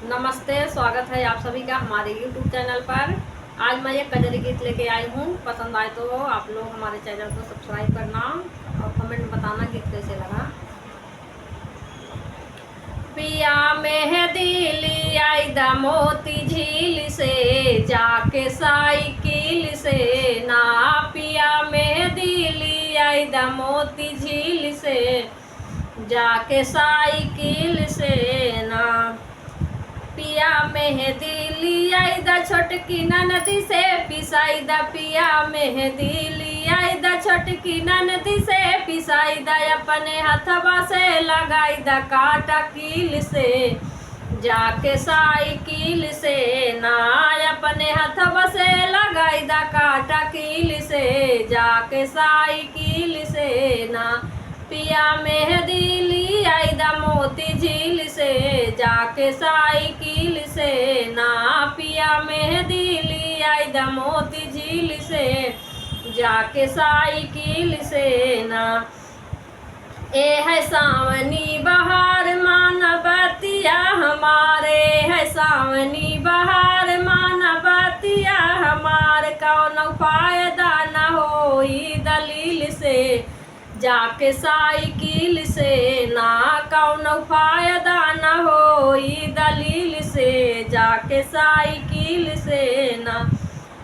नमस्ते, स्वागत है आप सभी का हमारे YouTube चैनल पर। आज मैं एक कजरी गीत लेके आई हूँ। पसंद आए तो आप लोग हमारे चैनल को सब्सक्राइब करना और कमेंट में बताना गीत कैसे लगा। पिया मेहदी ली आई दा मोती झील से, जाके साइकिल से ना। पिया मेहदी ली आई दा मोती झील से, जाके साइकिल से ना। पिया मेहदी ली आई दा छोटकी नदी से पिसाई दा। पिया मेहदी ली आई दा छोटकी नदी से पिसाई दा। अपने हथवा से लगाई दा काटा कील से, जाके साइकिल से ना। अपने हथवा से लगाई दा काटा कील से, जाके साइकिल से ना। पिया मेहदी ली आई दा मोती झील से, जाके साइकिल से ना। पिया मेहदी ली आई दा मोती झील से, जाके साइकिल से ना। ए है सावनी बहार माना बतिया हमारे, है सावनी बहार माना बतिया हमारे। कौन फायदा न होई दलील से, जाके साइकिल से ना। कौन फायदा न होई दलील से, जाके साइकिल से ना।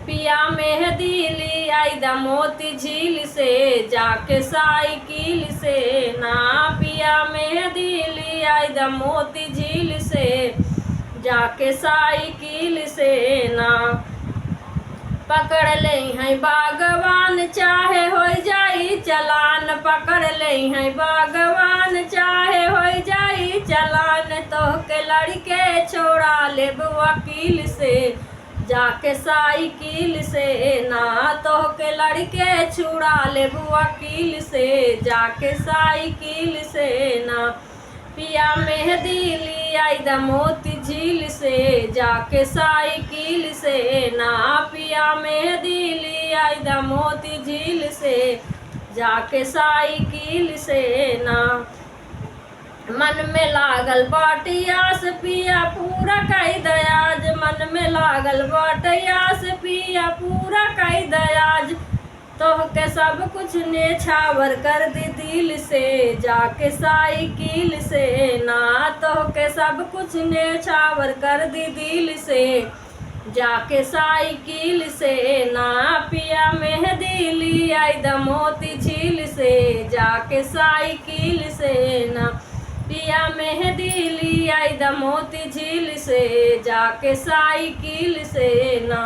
पिया मेहदी ली आई दा मोती झील से, जाके साइकिल से ना। पिया मेहदी ली आई दा मोती झील से, जाके साइकिल से ना। पकड़ ले हैं बागवान चाहे हो जाई चलान, पकड़ ले हैं बागवान चाहे हो जाई चलान। तो के लड़के छोड़ा ले वकील से, जाके साइकिल से ना। तो के लड़के छुड़ा ले वकील से, जाके साइकिल से ना। पिया मेहदी ली आई दा मोती झील से, जाके साइकिल से ना। पिया मेहदी ली आई दा मोती झील से, जाके साइकिल से ना। मन में लागल बाटियास पिया पूरा कई दयाज, मन में लागल बाटियास पिया पूरा कई दयाज। तो के सब कुछ ने छावर कर दी दिल से, जाके साइकिल से ना। तो के सब कुछ ने छावर कर दी दिल से, जाके साइकिल से ना। पिया मेहदी ली आई दा मोती झील से, जाके साइकिल से ना। पिया मेहदी ली आई दा मोती झील से, जाके साइकिल से ना।